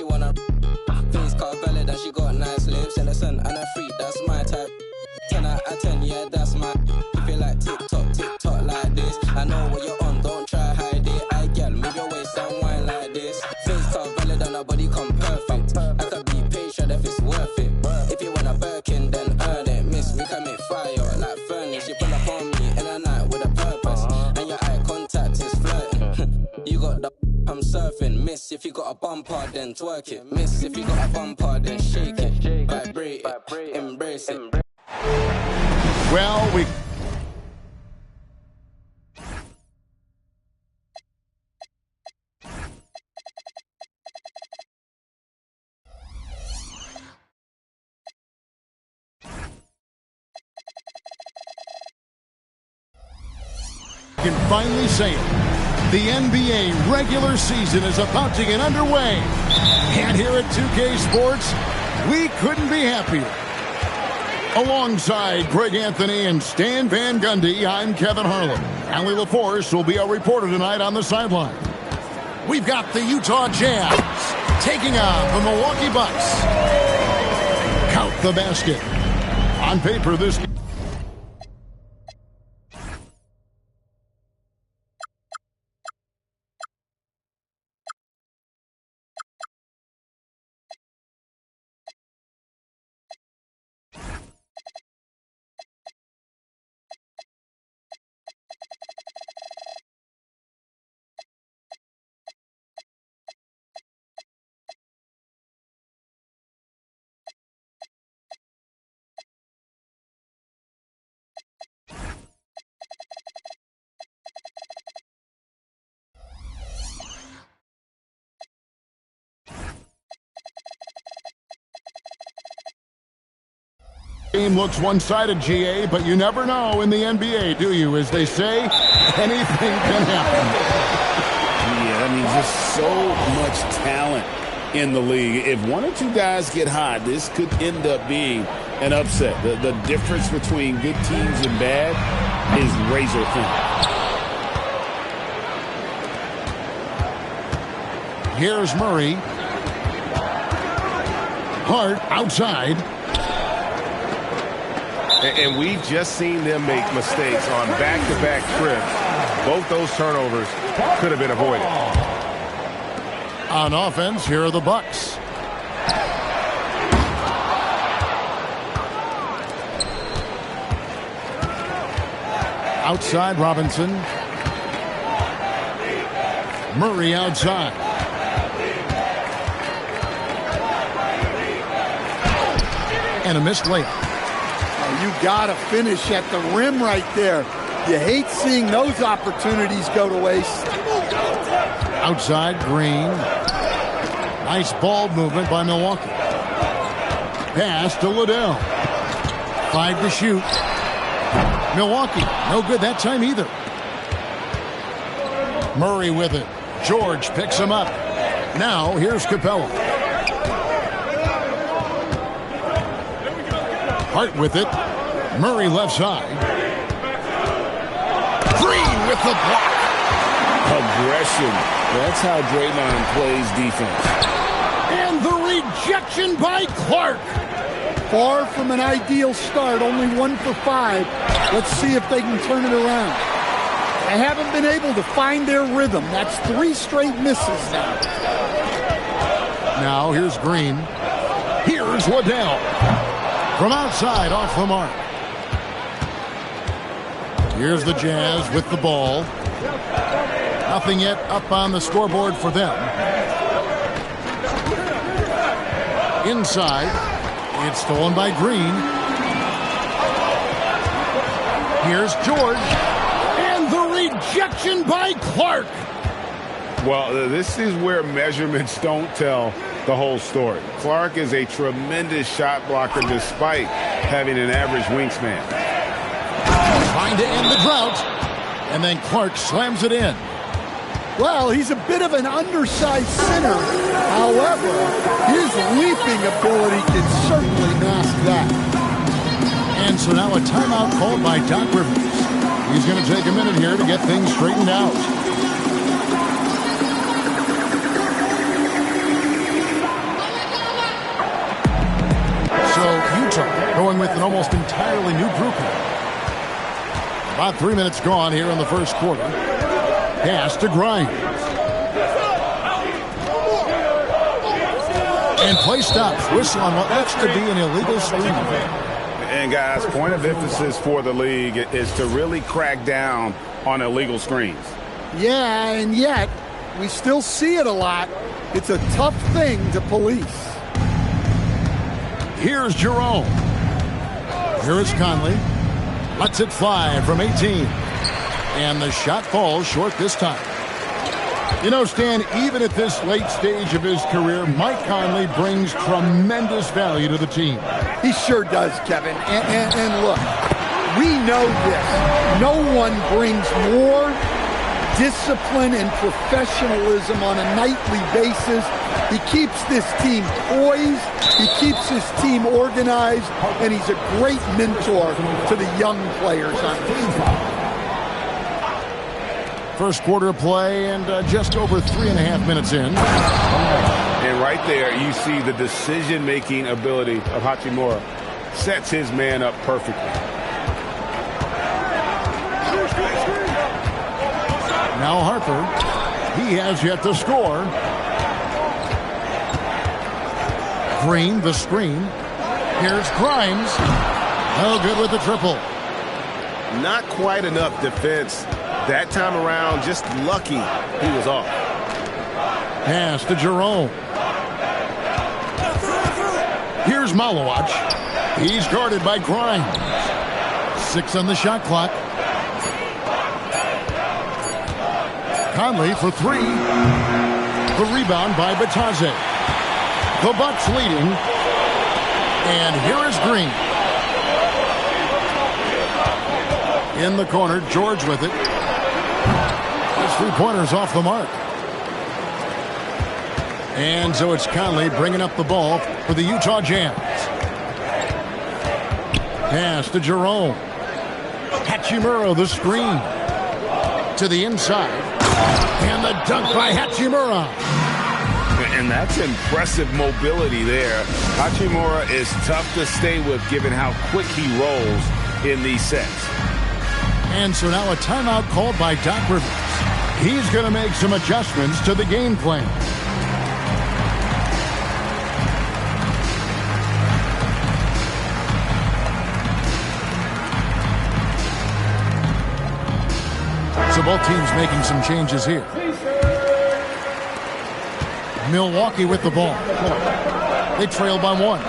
she wanna face car valid and she got nice lips. Innocent and a freak, that's my type. 10 out of 10, yeah, that's my. If you like TikTok like this, I know what you're on, don't try hide it. I get move your waist and wine like this. Face car valid and her body come perfect. I could be patient if it's worth it. If you want a Birkin, then earn it. Miss, we can make fire like furnace. You pull up on me in a night with a purpose, and your eye contact is flirting. You got the I'm surfing. Miss, if you got a bumper, then twerk it. Miss, if you got a bumper, then shake it. Vibrate it, embrace it. Well, we can finally say it. The NBA regular season is about to get underway. And here at 2K Sports, we couldn't be happier. Alongside Greg Anthony and Stan Van Gundy, I'm Kevin Harlan. Allie LaForce will be our reporter tonight on the sideline. We've got the Utah Jazz taking on the Milwaukee Bucks. Count the basket. On paper, this game looks one-sided, GA, but you never know in the NBA, do you? As they say, anything can happen. Yeah, I mean, just so much talent in the league. If one or two guys get hot, this could end up being an upset. The difference between good teams and bad is razor thin. Here's Murray. Hart outside. And we've just seen them make mistakes on back-to-back trips. Both those turnovers could have been avoided. On offense, here are the Bucks. Outside, Robinson. Murray outside. And a missed layup. You got to finish at the rim right there. You hate seeing those opportunities go to waste. Outside, Green. Nice ball movement by Milwaukee. Pass to Liddell. 5 to shoot. Milwaukee, no good that time either. Murray with it. George picks him up. Now, here's Capella. Hart with it. Murray left side. Green with the block. Aggression. That's how Draymond plays defense. And the rejection by Clark. Far from an ideal start, only 1 for 5. Let's see if they can turn it around. They haven't been able to find their rhythm. That's 3 straight misses now. Now here's Green. Here's Liddell. From outside, off the mark. Here's the Jazz with the ball. Nothing yet up on the scoreboard for them. Inside, it's stolen by Green. Here's George. And the rejection by Clark. Well, this is where measurements don't tell the whole story. Clark is a tremendous shot blocker despite having an average wingspan. Trying to end the drought. And then Clark slams it in. Well, he's a bit of an undersized center. However, his leaping ability can certainly mask that. And so now a timeout called by Doc Rivers. He's going to take a minute here to get things straightened out. going with an almost entirely new group here. About 3 minutes gone here in the first quarter. Pass to Grimes. And play stops. Whistle on what looks to be an illegal screen. And guys, point of emphasis for the league is to really crack down on illegal screens. Yeah, and yet we still see it a lot. It's a tough thing to police. Here's Jerome. Here is Conley. Lets it fly from 18. And the shot falls short this time. You know, Stan, even at this late stage of his career, Mike Conley brings tremendous value to the team. He sure does, Kevin. And look, we know this. No one brings more discipline and professionalism on a nightly basis. He keeps this team poised, he keeps his team organized, and he's a great mentor to the young players on this team. First quarter play and just over 3.5 minutes in. And right there, you see the decision-making ability of Hachimura. Sets his man up perfectly. Now Harper. He has yet to score. Green, the screen. Here's Grimes. No good with the triple. Not quite enough defense. That time around, just lucky he was off. Pass to Jerome. Here's Malowacz. He's guarded by Grimes. 6 on the shot clock. Conley for 3. The rebound by Bataze. The Bucks leading. And here is Green. In the corner, George with it. His 3-pointers off the mark. And so it's Conley bringing up the ball for the Utah Jazz. Pass to Jerome. Hachimura, the screen. To the inside. And the dunk by Hachimura. And that's impressive mobility there. Hachimura is tough to stay with given how quick he rolls in these sets. And so now a timeout called by Doc Rivers. He's going to make some adjustments to the game plan. So both teams making some changes here. Milwaukee with the ball. They trail by 1.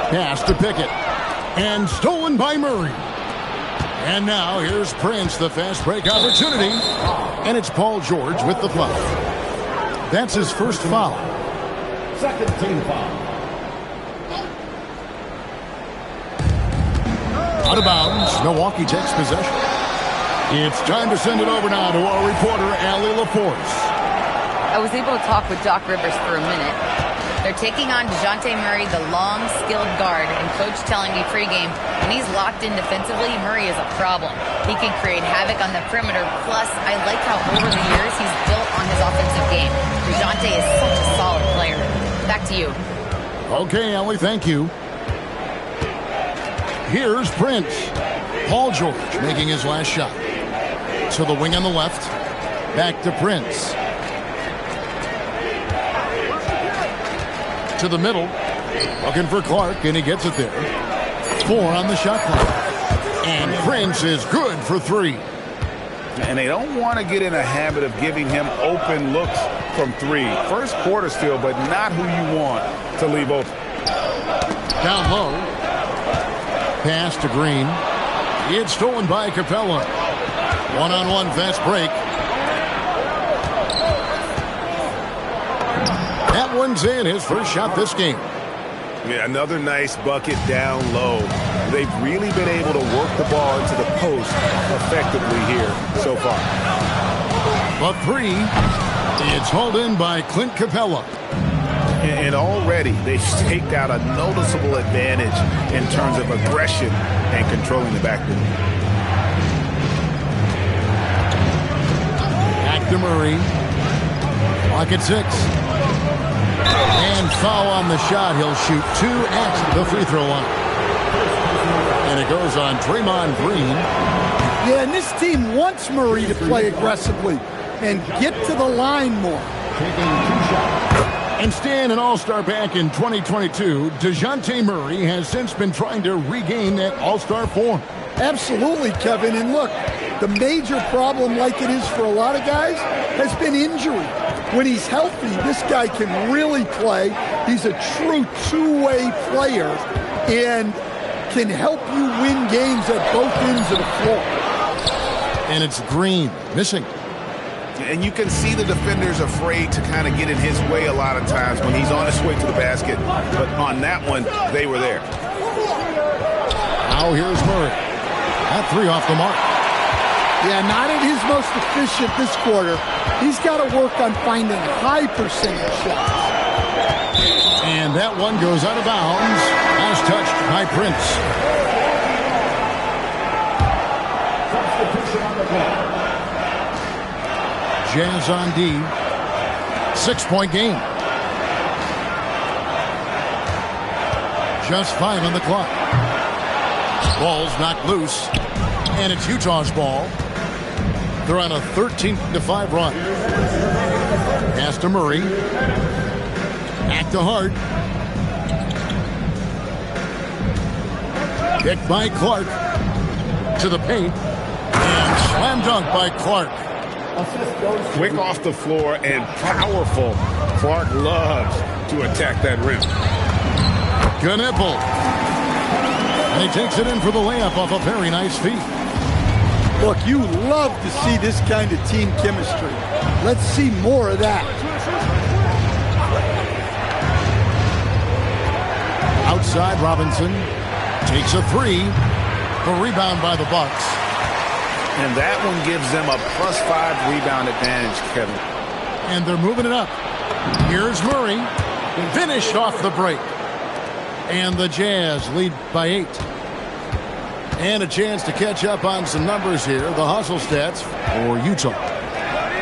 Pass to Pickett. And stolen by Murray. And now here's Prince, the fast break opportunity. And it's Paul George with the foul. That's his first foul. Second team foul. Out of bounds. Milwaukee takes possession. It's time to send it over now to our reporter, Allie LaForce. I was able to talk with Doc Rivers for a minute. They're taking on DeJounte Murray, the long, skilled guard, and Coach telling me pregame, when he's locked in defensively, Murray is a problem. He can create havoc on the perimeter, plus I like how over the years he's built on his offensive game. DeJounte is such a solid player. Back to you. Okay, Allie, thank you. Here's Prince. Paul George making his last shot. To the wing on the left. Back to Prince. To the middle. Looking for Clark, and he gets it there. 4 on the shot clock. And Prince is good for 3. And they don't want to get in a habit of giving him open looks from 3. First quarter still, but not who you want to leave open. Down low. Pass to Green. It's stolen by Capella. 1-on-1 fast break. That one's in, his first shot this game. Yeah, another nice bucket down low. They've really been able to work the ball into the post effectively here so far. But 3, it's hauled in by Clint Capella. And already they've staked out a noticeable advantage in terms of aggression and controlling the backboard. Back to Murray. Clock at 6. And foul on the shot. He'll shoot 2 at the free throw line. And it goes on Draymond Green. Yeah, and this team wants Murray to play aggressively and get to the line more. And staying an all-star back in 2022, DeJounte Murray has since been trying to regain that all-star form. Absolutely, Kevin. And look, the major problem, like it is for a lot of guys, has been injury. When he's healthy, this guy can really play. He's a true two-way player and can help you win games at both ends of the floor. And it's Green missing. And you can see the defenders afraid to kind of get in his way a lot of times when he's on his way to the basket. But on that one, they were there. Now here's Murray. That three off the mark. Yeah, not at his most efficient this quarter. He's got to work on finding high percentage shots. And that one goes out of bounds as touched by Prince. Jazz on D. 6-point game. Just 5 on the clock. Ball's knocked loose. And it's Utah's ball. They're on a 13-5 run. Pass to Murray. Back to Hart. Kicked by Clark. To the paint. And slam dunk by Clark. Quick off the floor and powerful. Clark loves to attack that rim. Knipple. And he takes it in for the layup off a very nice feed. Look, you love to see this kind of team chemistry. Let's see more of that. Outside, Robinson takes a three. A rebound by the Bucks. And that one gives them a +5 rebound advantage, Kevin. And they're moving it up. Here's Murray. Finished off the break. And the Jazz lead by 8. And a chance to catch up on some numbers here. The hustle stats for Utah.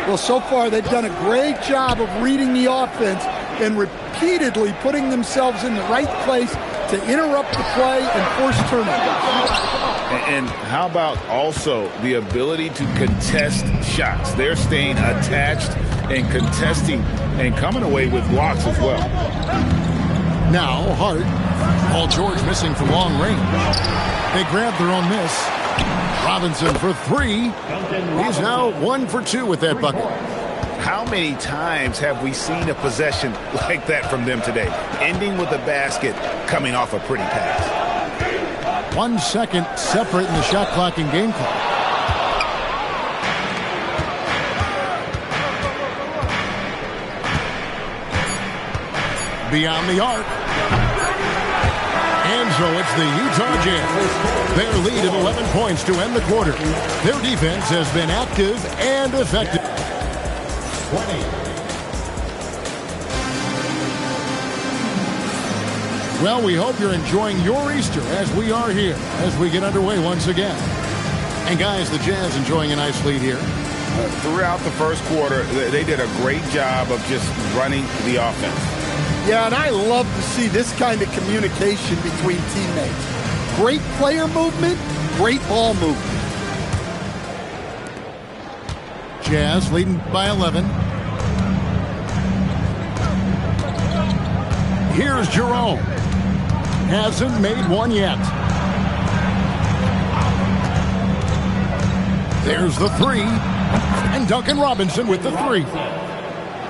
Well, so far they've done a great job of reading the offense and repeatedly putting themselves in the right place to interrupt the play and force turnovers. And how about also the ability to contest shots? They're staying attached and contesting and coming away with blocks as well. Now Hart. Paul George missing from long range. They grab their own miss. Robinson for 3. He's now 1 for 2 with that bucket. How many times have we seen a possession like that from them today? Ending with a basket, coming off a pretty pass. 1 second separate in the shot clock and game clock. Beyond the arc. And so it's the Utah Jazz. Their lead of 11 points to end the quarter. Their defense has been active and effective. 20. Well, we hope you're enjoying your Easter as we are here, as we get underway once again. And guys, the Jazz enjoying a nice lead here. Throughout the first quarter, they did a great job of just running the offense. Yeah, and I love to see this kind of communication between teammates. Great player movement, great ball movement. Jazz leading by 11. Here's Jerome. Hasn't made one yet. There's the 3. And Duncan Robinson with the 3.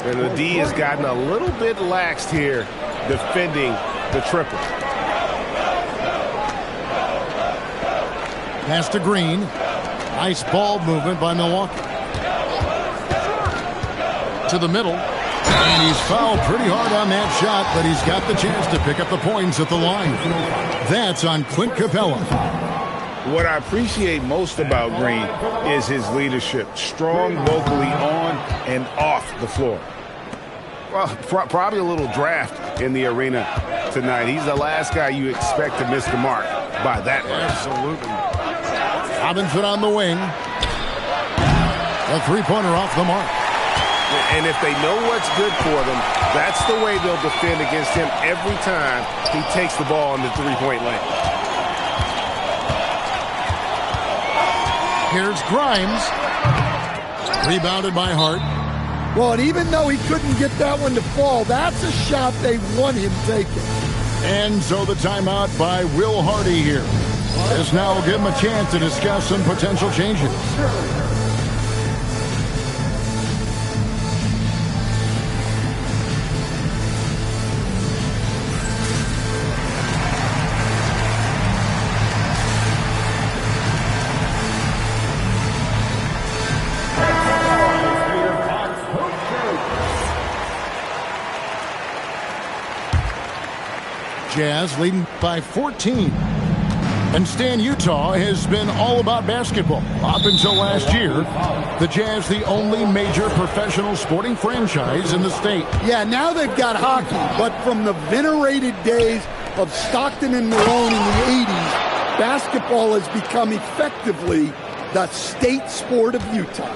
And the D has gotten a little bit laxed here defending the triple. Pass to Green. Nice ball movement by Milwaukee. To the middle. And he's fouled pretty hard on that shot, but he's got the chance to pick up the points at the line. That's on Clint Capella. What I appreciate most about Green is his leadership. Strong vocally on and off the floor. Well, probably a little draft in the arena tonight. He's the last guy you expect to miss the mark by that much. Absolutely. Robinson on the wing. A three-pointer off the mark. And if they know what's good for them, that's the way they'll defend against him every time he takes the ball in the three-point lane. Here's Grimes. Rebounded by Hart. Well, and even though he couldn't get that one to fall, that's a shot they want him taking. And so the timeout by Will Hardy here. This now will give him a chance to discuss some potential changes. Jazz leading by 14. And Stan, Utah has been all about basketball. Up until last year, the Jazz the only major professional sporting franchise in the state. Yeah, now they've got hockey, but from the venerated days of Stockton and Malone in the 80s, basketball has become effectively the state sport of Utah.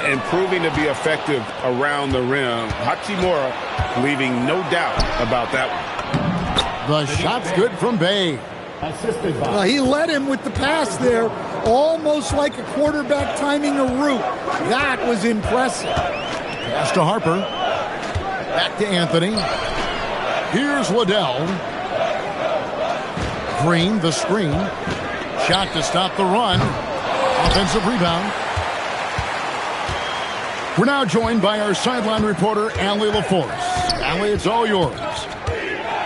And proving to be effective around the rim. Hachimura leaving no doubt about that one. The shot's good from Bay. He led him with the pass there, almost like a quarterback timing a route. That was impressive. Pass to Harper. Back to Anthony. Here's Waddell. Green, the screen. Shot to stop the run. Offensive rebound. We're now joined by our sideline reporter, Allie LaForce. Allie, it's all yours.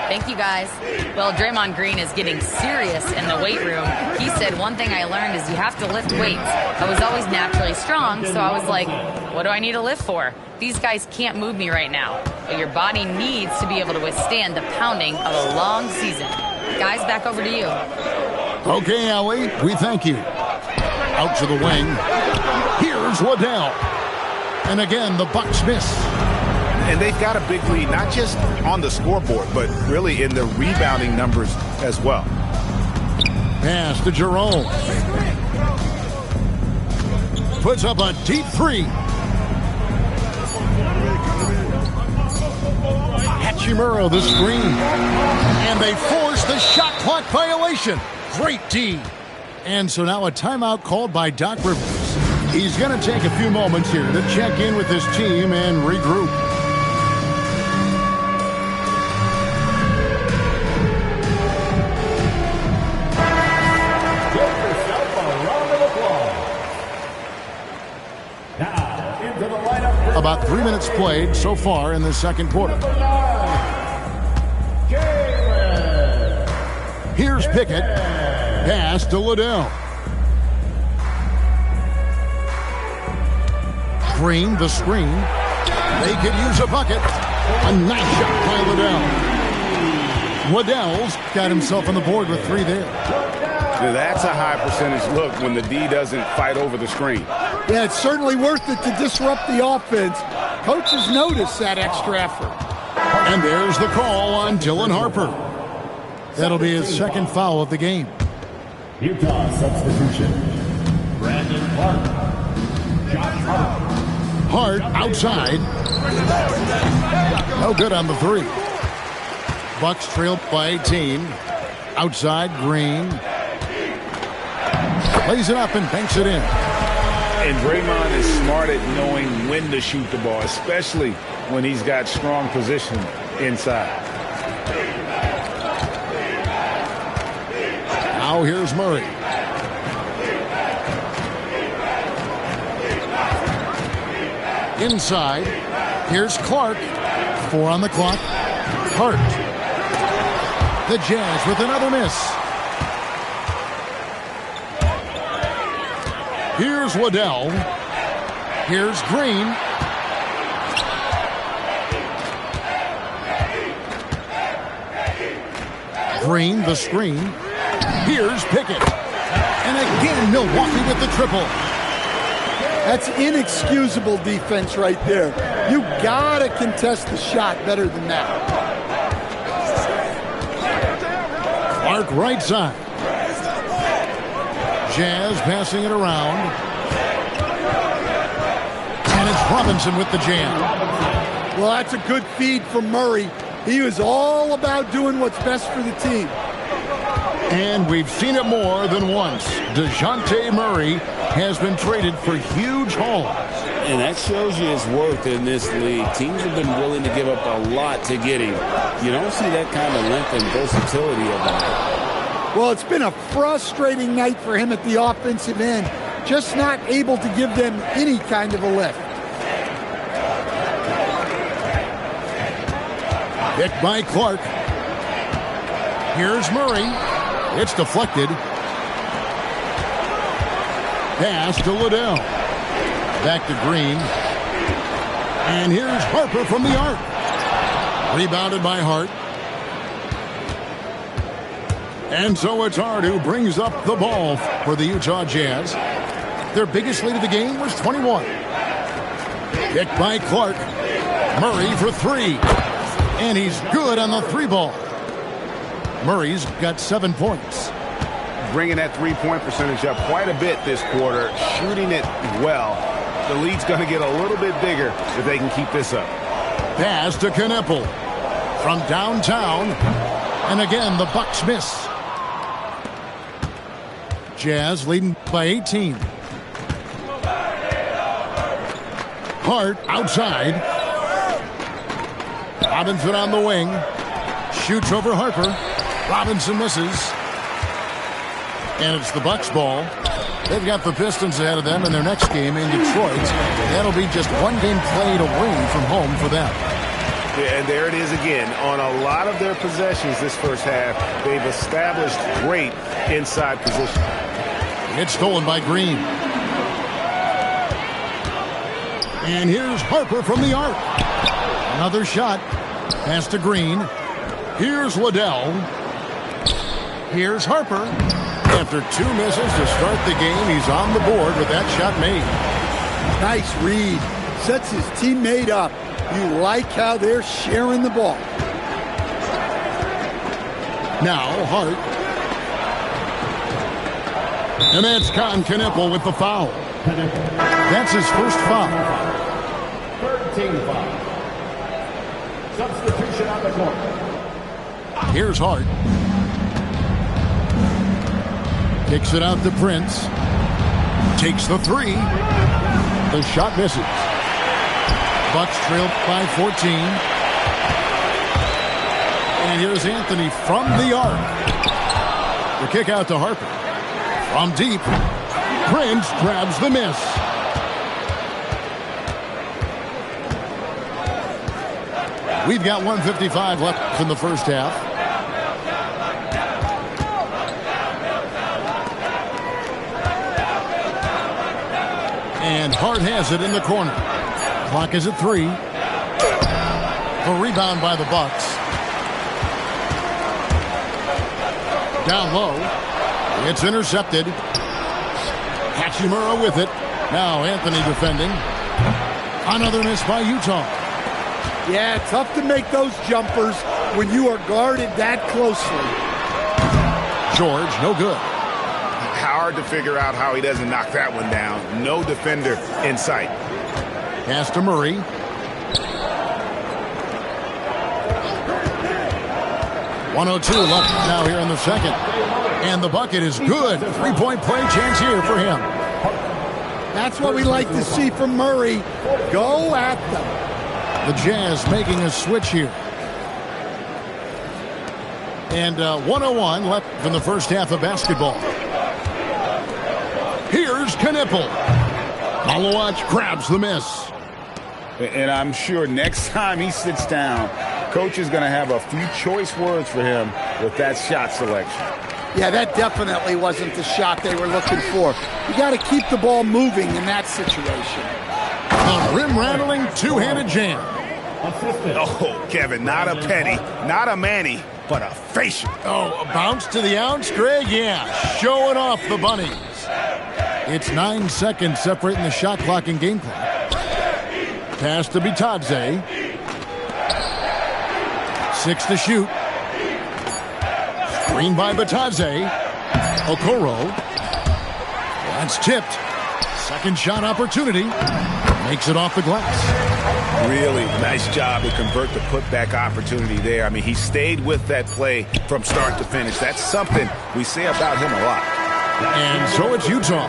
Thank you, guys. Well, Draymond Green is getting serious in the weight room. He said, one thing I learned is you have to lift weights. I was always naturally strong, so I was like, what do I need to lift for? These guys can't move me right now. But your body needs to be able to withstand the pounding of a long season. Guys, back over to you. Okay, Allie, we thank you. Out to the wing. Here's Waddell. And again, the Bucks miss. And they've got a big lead, not just on the scoreboard, but really in the rebounding numbers as well. Pass to Jerome. Puts up a deep three. Hachimura the screen. And they force the shot clock violation. Great D. And so now a timeout called by Doc Rivers. He's going to take a few moments here to check in with his team and regroup. About 3 minutes played so far in the second quarter. Here's Pickett. Pass to Liddell. Green, the screen. They could use a bucket. A nice shot by Liddell. Waddell's got himself on the board with 3 there. That's a high percentage look when the D doesn't fight over the screen. Yeah, it's certainly worth it to disrupt the offense. Coaches notice that extra effort. And there's the call on Dylan Harper. That'll be his second foul of the game. Utah substitution. Brandon Clark. Josh Hart Hart. outside. No good on the 3. Bucks trailed by 18. Outside, Green. Plays it up and banks it in. And Draymond is smart at knowing when to shoot the ball, especially when he's got strong position inside. Now here's Murray. Inside. Here's Clark. 4 on the clock. Hart. The Jazz with another miss. Here's Waddell. Here's Green. Green, the screen. Here's Pickett. And again, Milwaukee with the triple. That's inexcusable defense right there. You gotta contest the shot better than that. Clark right side. Jazz passing it around. And it's Robinson with the jam. Well, that's a good feed from Murray. He was all about doing what's best for the team. And we've seen it more than once. DeJounte Murray has been traded for huge hauls. And that shows you his worth in this league. Teams have been willing to give up a lot to get him. You don't see that kind of length and versatility of him. Well, it's been a frustrating night for him at the offensive end. Just not able to give them any kind of a lift. Picked by Clark. Here's Murray. It's deflected. Pass to Liddell. Back to Green. And here's Harper from the arc. Rebounded by Hart. And so it's Hart who brings up the ball for the Utah Jazz. Their biggest lead of the game was 21. Picked by Clark. Murray for three. And he's good on the three ball. Murray's got 7 points. Bringing that three-point percentage up quite a bit this quarter, shooting it well. The lead's going to get a little bit bigger if they can keep this up. Pass to Kneppel from downtown. And again, the Bucks miss. Jazz leading by 18. Hart outside. Robinson on the wing. Shoots over Harper. Robinson misses. And it's the Bucks ball. They've got the Pistons ahead of them in their next game in Detroit. That'll be just one game played away from home for them. Yeah, and there it is again. On a lot of their possessions this first half, they've established great inside position. It's stolen by Green. And here's Harper from the arc. Another shot. Pass to Green. Here's Liddell. Here's Harper. After 2 misses to start the game, he's on the board with that shot made. Nice read. Sets his teammate up. You like how they're sharing the ball. Now Hart. And that's Kneppel with the foul. That's his first foul. Third team foul. Substitution on the court. Here's Hart. Kicks it out to Prince. Takes the three. The shot misses. Bucks trail by 14. And here's Anthony from the arc. The kick out to Harper. From deep. Prince grabs the miss. We've got 1:55 left in the first half. And Hart has it in the corner. Clock is at 3. A rebound by the Bucks. Down low. It's intercepted. Hachimura with it. Now Anthony defending. Another miss by Utah. Yeah, tough to make those jumpers when you are guarded that closely. George, no good. Hard to figure out how he doesn't knock that one down. No defender in sight. Pass to Murray. .102 left now here in the second. And the bucket is good. 3-point play chance here for him. That's what we like to see from Murray. Go at them. The Jazz making a switch here. And 101 left from the first half of basketball. Here's Kneppel. Malawach grabs the miss. And I'm sure next time he sits down, coach is going to have a few choice words for him with that shot selection. Yeah, that definitely wasn't the shot they were looking for. You got to keep the ball moving in that situation. A rim-rattling two-handed jam. Oh, Kevin, not a penny, not a Manny, but a facial. Oh, a bounce to the ounce, Greg? Yeah, showing off the bunnies. It's 9 seconds separating the shot clock and game clock. Pass to Bitadze. 6 to shoot. Screen by Bitadze. Okoro. That's tipped. Second shot opportunity. Makes it off the glass. Really nice job to convert the putback opportunity there. I mean, he stayed with that play from start to finish. That's something we say about him a lot. And so it's Utah,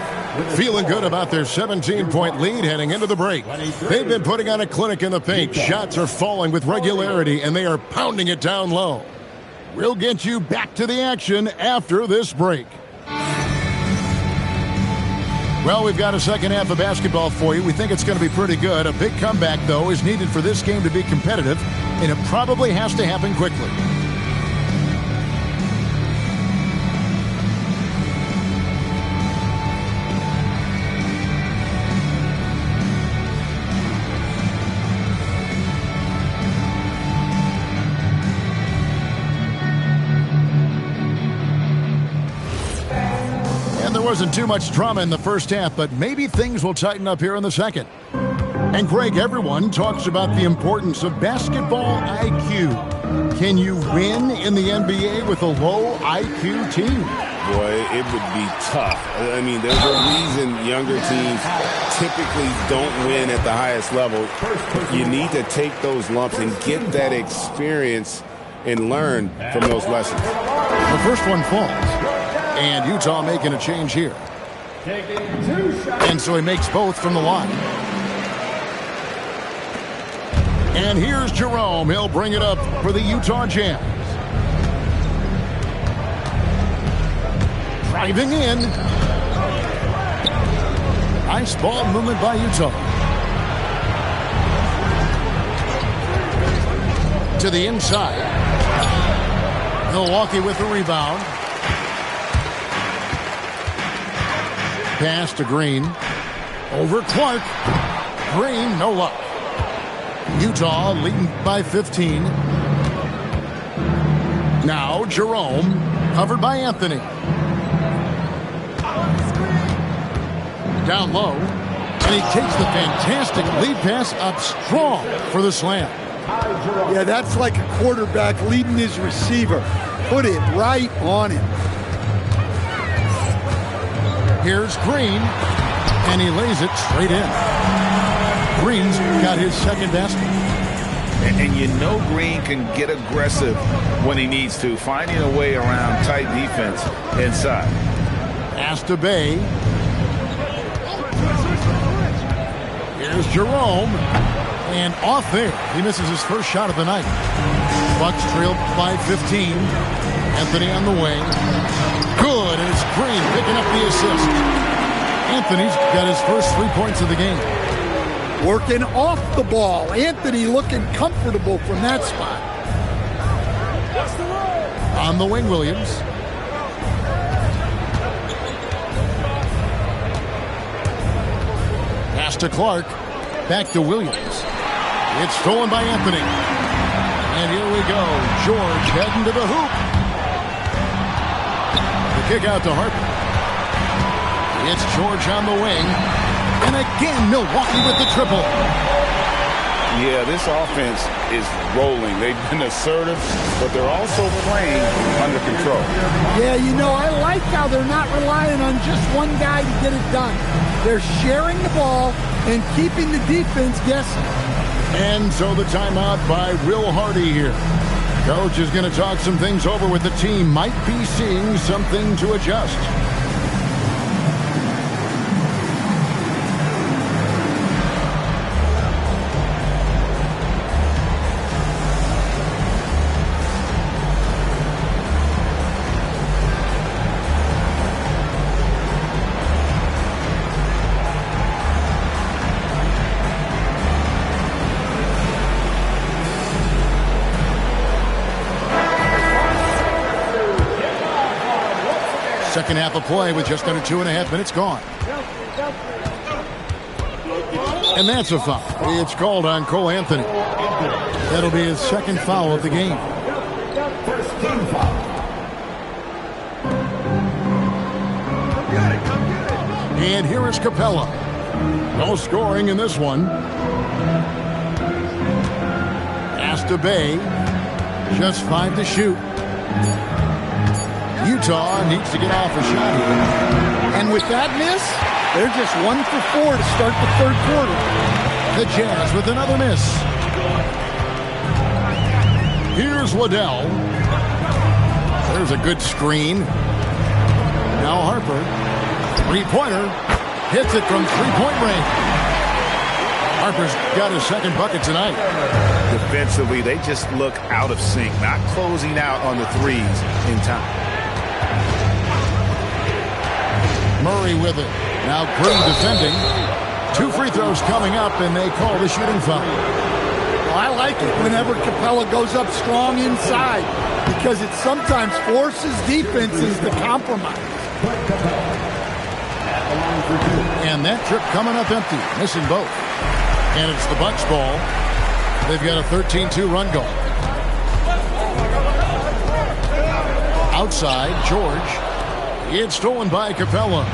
feeling good about their 17-point lead heading into the break. They've been putting on a clinic in the paint. Shots are falling with regularity, and they are pounding it down low. We'll get you back to the action after this break. Well, we've got a second half of basketball for you. We think it's going to be pretty good. A big comeback, though, is needed for this game to be competitive, and it probably has to happen quickly. Wasn't too much drama in the first half, but maybe things will tighten up here in the second. And Greg, everyone talks about the importance of basketball IQ. Can you win in the NBA with a low IQ team? Boy, it would be tough. I mean, there's a reason younger teams typically don't win at the highest level. You need to take those lumps and get that experience and learn from those lessons. The first one falls. And Utah making a change here. And so he makes both from the line. And here's Jerome. He'll bring it up for the Utah Jazz. Driving in. Nice ball movement by Utah. To the inside. Milwaukee with the rebound. Pass to Green. Over Clark. Green, no luck. Utah leading by 15. Now Jerome, covered by Anthony. Down low. And he takes the fantastic lead pass up strong for the slam. Yeah, that's like a quarterback leading his receiver. Put it right on him. Here's Green, and he lays it straight in. Green's got his second basket. And you know Green can get aggressive when he needs to, finding a way around tight defense inside. Pass to Bay. Here's Jerome, and off there. He misses his first shot of the night. Bucks trail by 15. Anthony on the way. Good, and it's Green picking up the assist. Anthony's got his first 3 points of the game. Working off the ball. Anthony looking comfortable from that spot. On the wing, Williams. Pass to Clark. Back to Williams. It's stolen by Anthony. And here we go. George heading to the hoop. Kick out to Harper. It's George on the wing. And again, Milwaukee with the triple. Yeah, this offense is rolling. They've been assertive, but they're also playing under control. Yeah, you know, I like how they're not relying on just one guy to get it done. They're sharing the ball and keeping the defense guessing. And so the timeout by Will Hardy here. Coach is going to talk some things over with the team. Might be seeing something to adjust. Second half of play with just under 2.5 minutes gone. And that's a foul. It's called on Cole Anthony. That'll be his second foul of the game. First team foul. And here is Capella. No scoring in this one. Pass to Bay. Just 5 to shoot. Utah needs to get off a shot here. And with that miss, they're just 1 for 4 to start the third quarter. The Jazz with another miss. Here's Waddell. There's a good screen. Now Harper. Three-pointer. Hits it from three-point range. Harper's got his second bucket tonight. Defensively, they just look out of sync, not closing out on the threes in time. Murray with it. Now Green defending. 2 free throws coming up, and they call the shooting foul. Well, I like it whenever Capella goes up strong inside because it sometimes forces defenses to compromise. And that trip coming up empty, missing both. And it's the Bucks ball. They've got a 13-2 run going. Outside, George. It's stolen by Capella.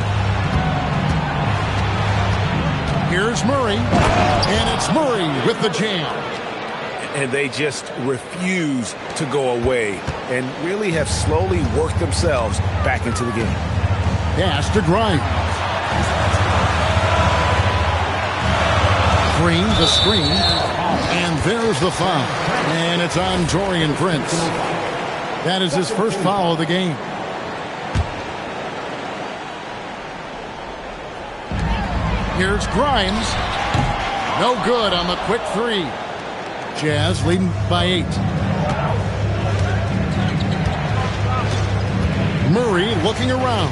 Here's Murray. And it's Murray with the jam. And they just refuse to go away and really have slowly worked themselves back into the game. Pass to Grimes. Green, the screen, and there's the foul. And it's on Taurean Prince. That is his first foul of the game. Here's Grimes. No good on the quick three. Jazz leading by 8. Murray looking around.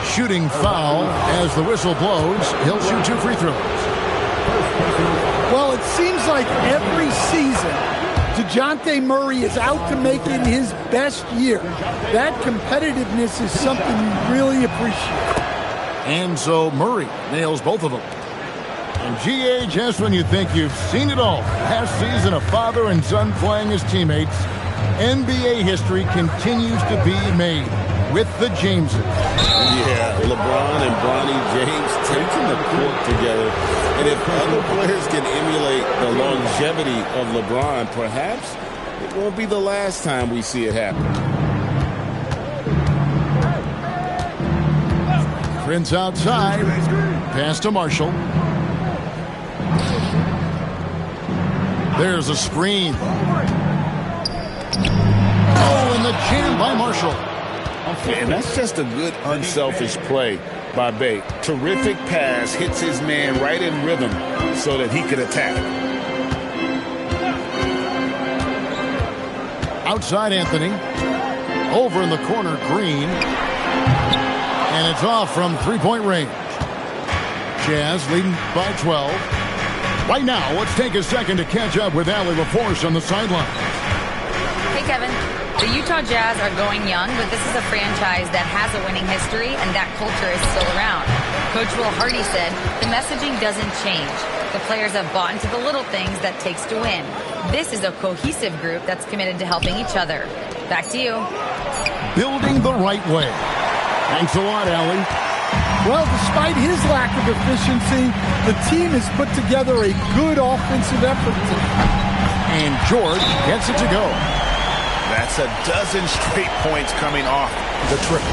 Shooting foul as the whistle blows. He'll shoot 2 free throws. Well, it seems like every season DeJounte Murray is out to make it his best year. That competitiveness is something you really appreciate. And so Murray nails both of them. And GA, just when you think you've seen it all, last season a father and son playing as teammates, NBA history continues to be made with the Jameses. Yeah, LeBron and Bronny James taking the court together. And if other players can emulate the longevity of LeBron, perhaps it won't be the last time we see it happen. Prince outside. Pass to Marshall. There's a screen. Oh, and the jam by Marshall. And that's just a good unselfish play by Bay. Terrific pass, hits his man right in rhythm so that he could attack. Outside Anthony. Over in the corner, Green. And it's off from three-point range. Jazz leading by 12. Right now, let's take a second to catch up with Allie LaForce on the sideline. Hey, Kevin. The Utah Jazz are going young, but this is a franchise that has a winning history, and that culture is still around. Coach Will Hardy said, the messaging doesn't change. The players have bought into the little things that takes to win. This is a cohesive group that's committed to helping each other. Back to you. Building the right way. Thanks a lot, Allie. Well, despite his lack of efficiency, the team has put together a good offensive effort. And George gets it to go. That's a dozen straight points coming off the triple.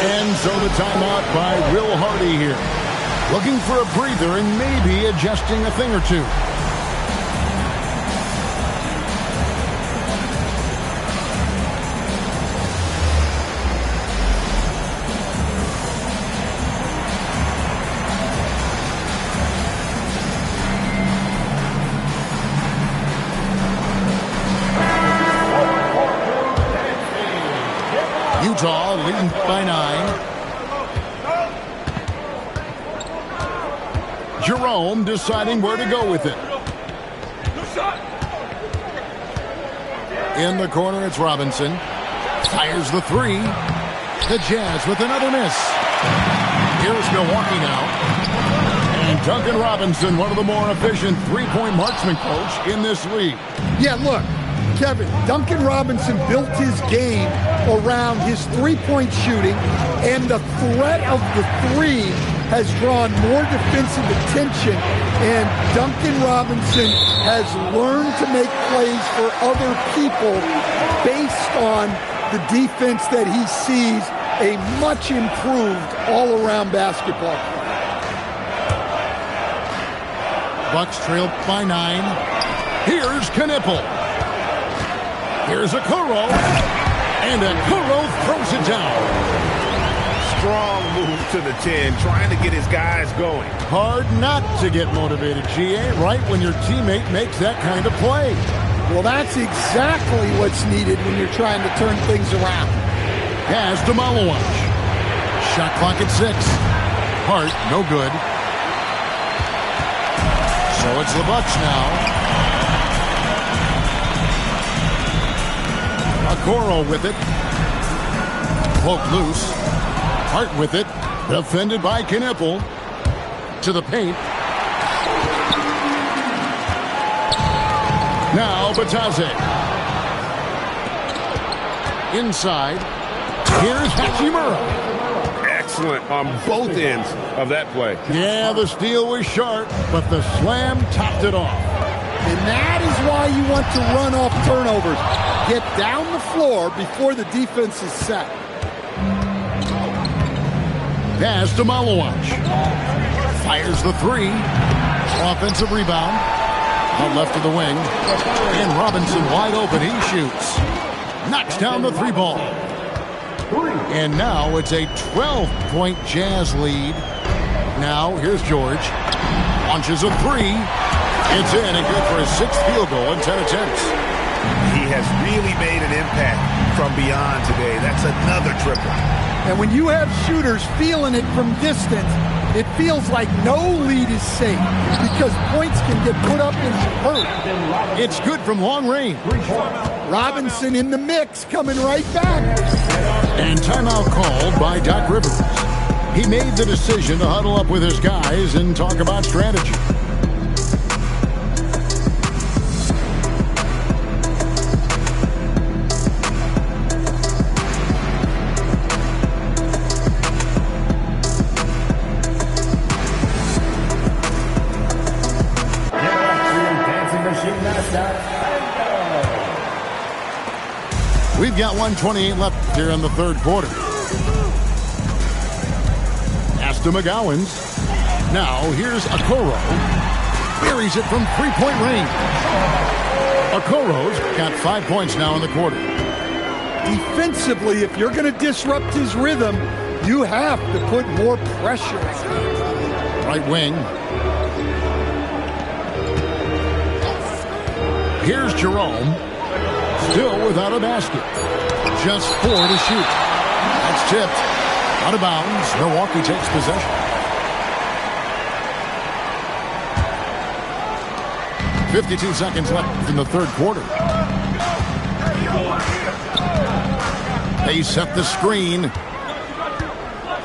And so the timeout by Will Hardy here. Looking for a breather and maybe adjusting a thing or two. Utah leading by 9. Jerome deciding where to go with it. In the corner, it's Robinson. Fires the 3. The Jazz with another miss. Here's Milwaukee now. And Duncan Robinson, one of the more efficient three-point marksman coach in this league. Yeah, look. Kevin, Duncan Robinson built his game around his three-point shooting, and the threat of the 3 has drawn more defensive attention, and Duncan Robinson has learned to make plays for other people based on the defense that he sees a much improved all-around basketball player. Bucks trail by 9. Here's Knipple. Here's Okoro. And Okoro throws it down. Strong move to the 10, trying to get his guys going. Hard not to get motivated, GA, right when your teammate makes that kind of play. Well, that's exactly what's needed when you're trying to turn things around. Has Demolowicz. Shot clock at 6. Hart, no good. So it's the Bucks now. Okoro with it. Poke loose. Hart with it. Defended by Knipple. To the paint. Now Batadze. Inside. Here's Hachimura. Excellent on both ends of that play. Yeah, the steal was sharp, but the slam topped it off. And that is why you want to run off turnovers. Get down the floor before the defense is set. Pass to Malawach. Fires the 3. Offensive rebound. Out left of the wing. And Robinson wide open. He shoots. Knocks down the 3 ball. And now it's a 12-point Jazz lead. Now here's George. Launches a 3. It's in and good for his 6th field goal in 10 attempts. He has really made an impact from beyond today. That's another triple. And when you have shooters feeling it from distance, it feels like no lead is safe because points can get put up and hurt. It's good from long range. Robinson in the mix, coming right back. And timeout called by Doc Rivers. He made the decision to huddle up with his guys and talk about strategy. We've got 1:28 left here in the third quarter. Pass to McGowans. Now here's Okoro. Buries it from 3-point range. Okoro's got 5 points now in the quarter. Defensively, if you're going to disrupt his rhythm, you have to put more pressure on him. Right wing. Here's Jerome. Still without a basket. Just 4 to shoot. That's tipped. Out of bounds. Milwaukee takes possession. 52 seconds left in the third quarter. They set the screen.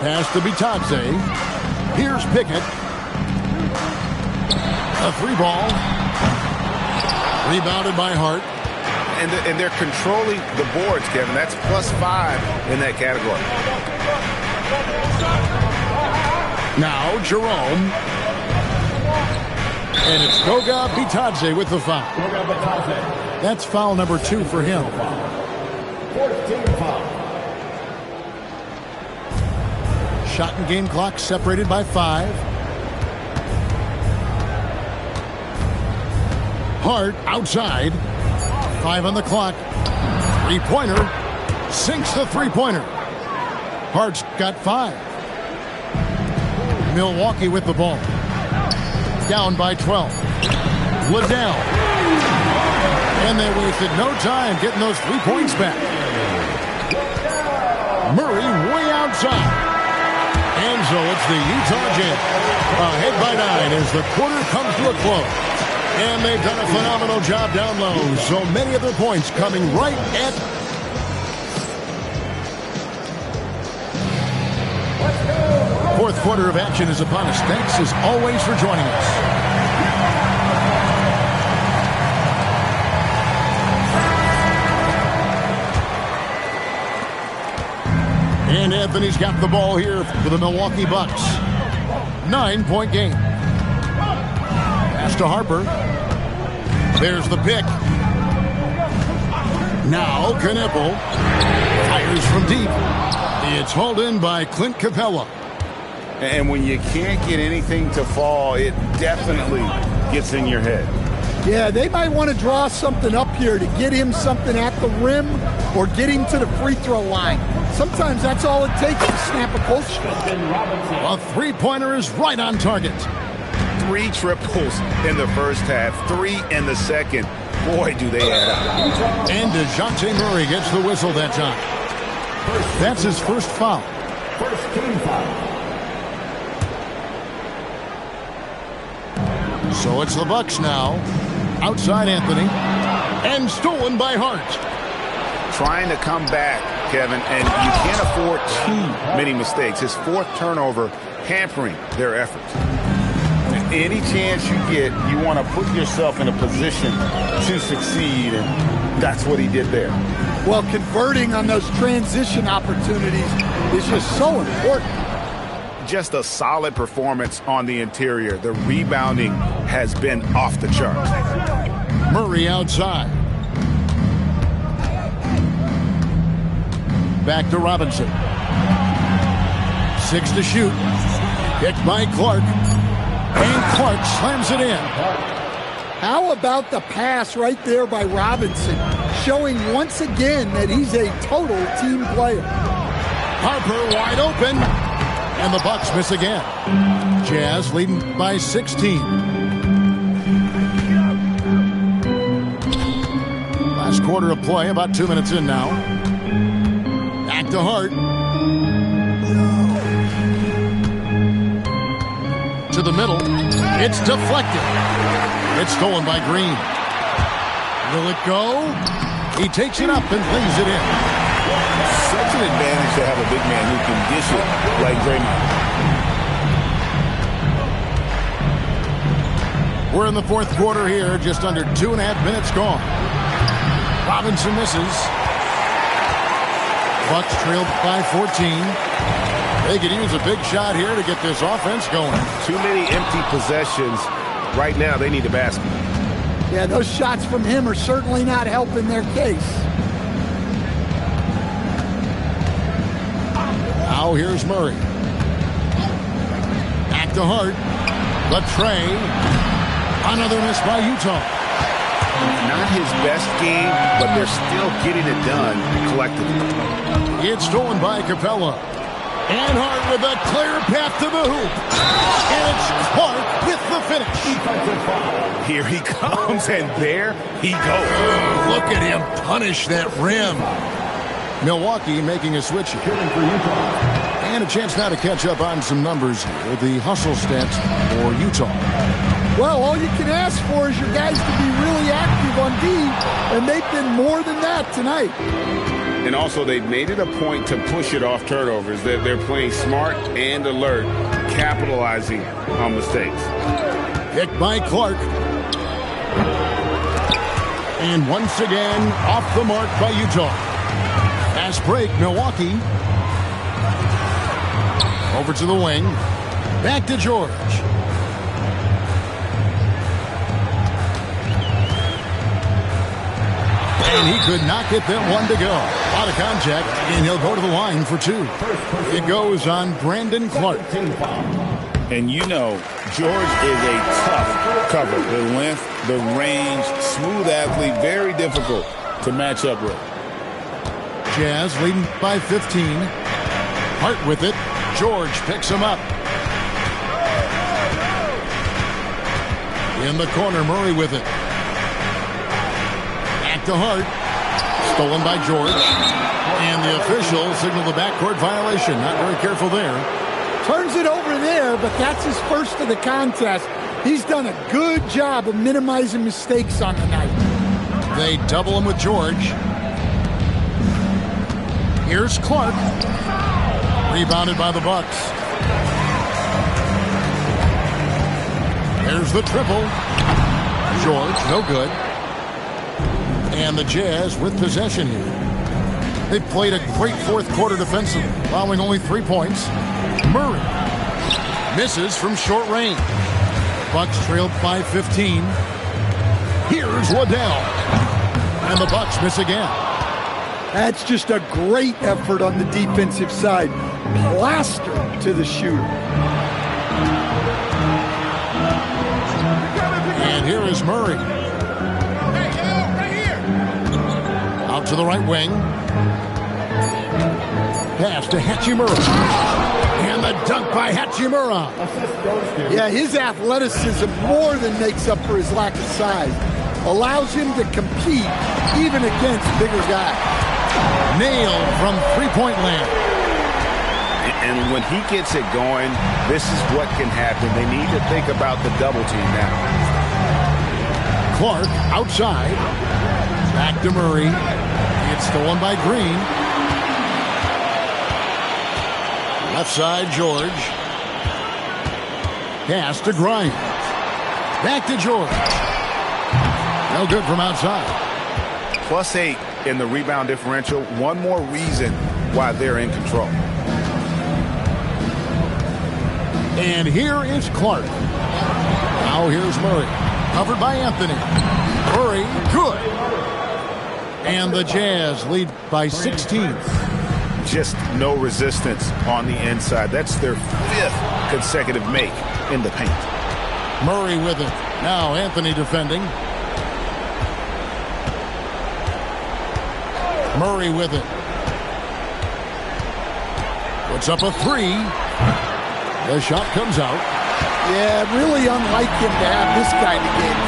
Pass to Bitadze. Here's Pickett. A 3 ball. Rebounded by Hart. And they're controlling the boards, Kevin. That's +5 in that category. Now Jerome. And it's Goga Bitadze with the foul. That's foul number 2 for him. 14 foul. Shot and game clock separated by 5. Hart outside. 5 on the clock. 3-pointer. Sinks the 3-pointer. Hart's got 5. Milwaukee with the ball. Down by 12. Liddell. And they wasted no time getting those 3 points back. Murray way outside. And so it's the Utah Jazz ahead by 9 as the quarter comes to a close. And they've done a phenomenal job down low. So many of their points coming right at... Fourth quarter of action is upon us. Thanks as always for joining us. And Anthony's got the ball here for the Milwaukee Bucks. 9-point game. Pass to Harper. There's the pick. Now Knipple fires from deep. It's hauled in by Clint Capella. And when you can't get anything to fall, it definitely gets in your head. Yeah, they might want to draw something up here to get him something at the rim or get him to the free throw line. Sometimes that's all it takes to snap a coach. A three-pointer is right on target. 3 triples in the first half, 3 in the second. Boy, do they add up. And DeJounte Murray gets the whistle that time. That's his first foul. First team foul. So it's the Bucks now. Outside Anthony. And stolen by Hart. Trying to come back, Kevin, and you can't afford too many mistakes. His 4th turnover hampering their efforts. Any chance you get, you want to put yourself in a position to succeed, and that's what he did there. Well, converting on those transition opportunities is just so important. Just a solid performance on the interior. The rebounding has been off the charts. Murray outside. Back to Robinson. 6 to shoot. Picked by Clark. And Clark slams it in. How about the pass right there by Robinson, showing once again that he's a total team player. Harper wide open. And the Bucks miss again. Jazz leading by 16. Last quarter of play, about 2 minutes in now. Back to Hart. To the middle. It's deflected. It's stolen by Green. Will it go? He takes it up and lays it in. Such an advantage to have a big man who can dish it like Draymond. We're in the 4th quarter here, just under 2.5 minutes gone. Robinson misses. Bucks trailed by 14. They could use a big shot here to get this offense going. Too many empty possessions. Right now, they need a basket. Yeah, those shots from him are certainly not helping their case. Now here's Murray. Back to Hart. The tray. Another miss by Utah. Not his best game, but they're still getting it done collectively. It's stolen by Capella. And Hart with a clear path to the hoop. And it's Clark with the finish. Here he comes, and there he goes. Look at him punish that rim. Milwaukee making a switch here. And a chance now to catch up on some numbers here. The hustle stats for Utah. Well, all you can ask for is your guys to be really active on D, and they've been more than that tonight. And also, they've made it a point to push it off turnovers. They're playing smart and alert, capitalizing on mistakes. Picked by Clark. And once again, off the mark by Utah. Fast break, Milwaukee. Over to the wing. Back to George. And he could not get that one to go. Out of contact, and he'll go to the line for 2. It goes on Brandon Clark. And you know, George is a tough cover. The length, the range, smooth athlete, very difficult to match up with. Jazz leading by 15. Hart with it. George picks him up. In the corner, Murray with it. Back to Hart. Stolen by George. And the official signaled the backcourt violation. Not very careful there. Turns it over there, but that's his first of the contest. He's done a good job of minimizing mistakes on the night. They double him with George. Here's Clark. Rebounded by the Bucks. There's the triple. George, no good. And the Jazz with possession here. They played a great 4th quarter defensively, allowing only 3 points. Murray misses from short range. Bucks trailed by 15. Here's Waddell. And the Bucks miss again. That's just a great effort on the defensive side. Plaster to the shooter. And here is Murray. Out to the right wing. Pass to Hachimura. And the dunk by Hachimura. Yeah, his athleticism more than makes up for his lack of size. Allows him to compete even against bigger guys. Nailed from three-point land. And when he gets it going, this is what can happen. They need to think about the double team now. Clark outside. Back to Murray. It's stolen by Green. Left side, George. Pass to Grimes. Back to George. No good from outside. +8 in the rebound differential. One more reason why they're in control. And here is Clark. Now here's Murray. Covered by Anthony. Murray, good. And the Jazz lead by 16. Just no resistance on the inside. That's their 5th consecutive make in the paint. Murray with it. Now Anthony defending. Murray with it. Puts up a three. The shot comes out. Yeah, really unlike him to have this kind of game.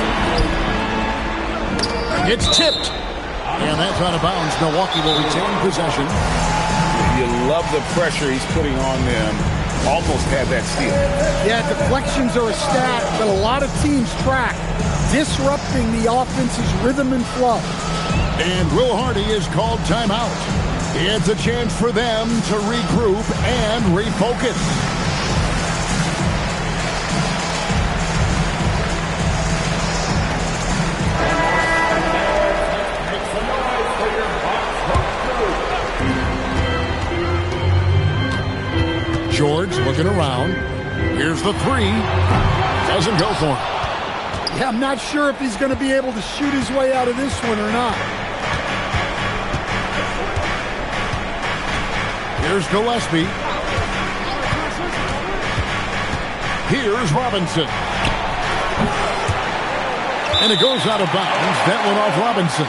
It's tipped. And that's out of bounds. Milwaukee will retain possession. You love the pressure he's putting on them. Almost had that steal. Yeah, deflections are a stat, but a lot of teams track, disrupting the offense's rhythm and flow. And Will Hardy is called timeout. It's a chance for them to regroup and refocus. George looking around. Here's the three. Doesn't go for him. Yeah, I'm not sure if he's going to be able to shoot his way out of this one or not. Here's Gillespie. Here's Robinson. And it goes out of bounds. That one off Robinson.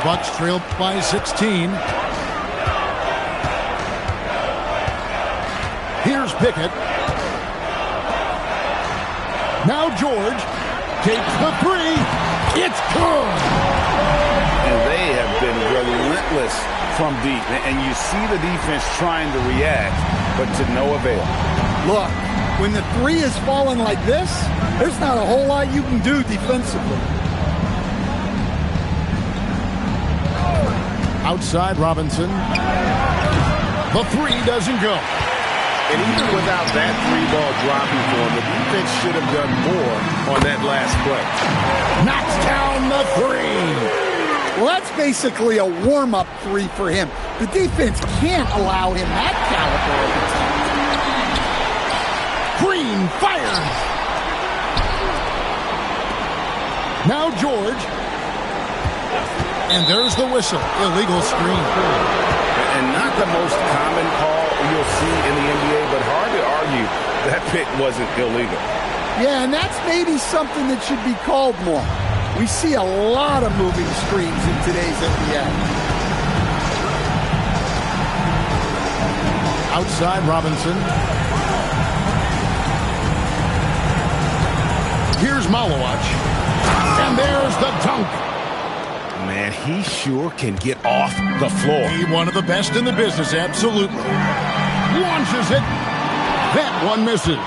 Bucks trail by 16. Here's Pickett. Now George takes the three. It's good. And they have been relentless from deep. And you see the defense trying to react, but to no avail. Look, when the three is falling like this, there's not a whole lot you can do defensively. Outside Robinson. The three doesn't go. And even without that three ball dropping for him, the defense should have done more on that last play. Knocks down the three. Well, that's basically a warm-up three for him. The defense can't allow him that caliber of attack. Green fires. Now George. And there's the whistle. Illegal screen. And not the most common call you'll see in the NBA, but hard to argue that pick wasn't illegal. Yeah, and that's maybe something that should be called more. We see a lot of moving screens in today's NBA. Outside Robinson. Here's Malowacz. And there's the dunk. Man, he sure can get off the floor. He one of the best in the business, absolutely. Launches it. That one misses.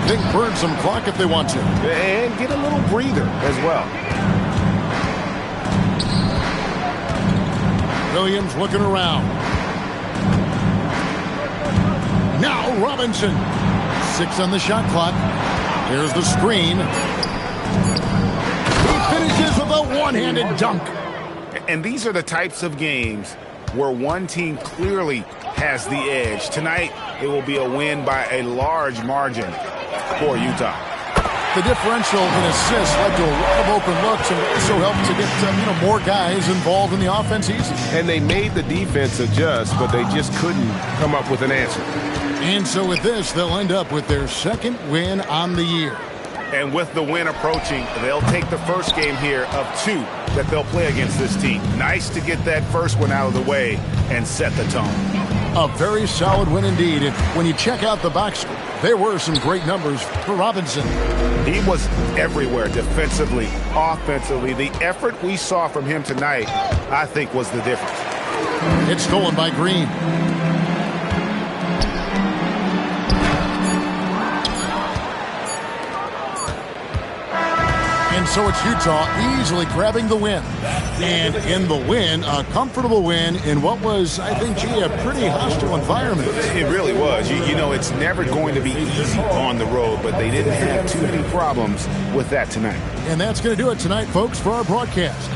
They can burn some clock if they want to. And get a little breather as well. Williams looking around. Now Robinson. 6 on the shot clock. Here's the screen. He finishes with a one-handed dunk. And these are the types of games where one team clearly has the edge. Tonight, it will be a win by a large margin for Utah. the differential in assists led to a lot of open looks and also helped to get more guys involved in the offense easy. And they made the defense adjust, but they just couldn't come up with an answer. And so with this, they'll end up with their second win on the year. And with the win approaching, they'll take the first game here of 2 that they'll play against this team. Nice to get that first one out of the way and set the tone. A very solid win indeed. And when you check out the box score, there were some great numbers for Robinson. He was everywhere defensively, offensively. The effort we saw from him tonight, I think, was the difference. It's stolen by Green. And so it's Utah easily grabbing the win. And in the win, a comfortable win in what was, I think, a pretty hostile environment. It really was. You know, it's never going to be easy on the road, but they didn't have too many problems with that tonight. And that's going to do it tonight, folks, for our broadcast.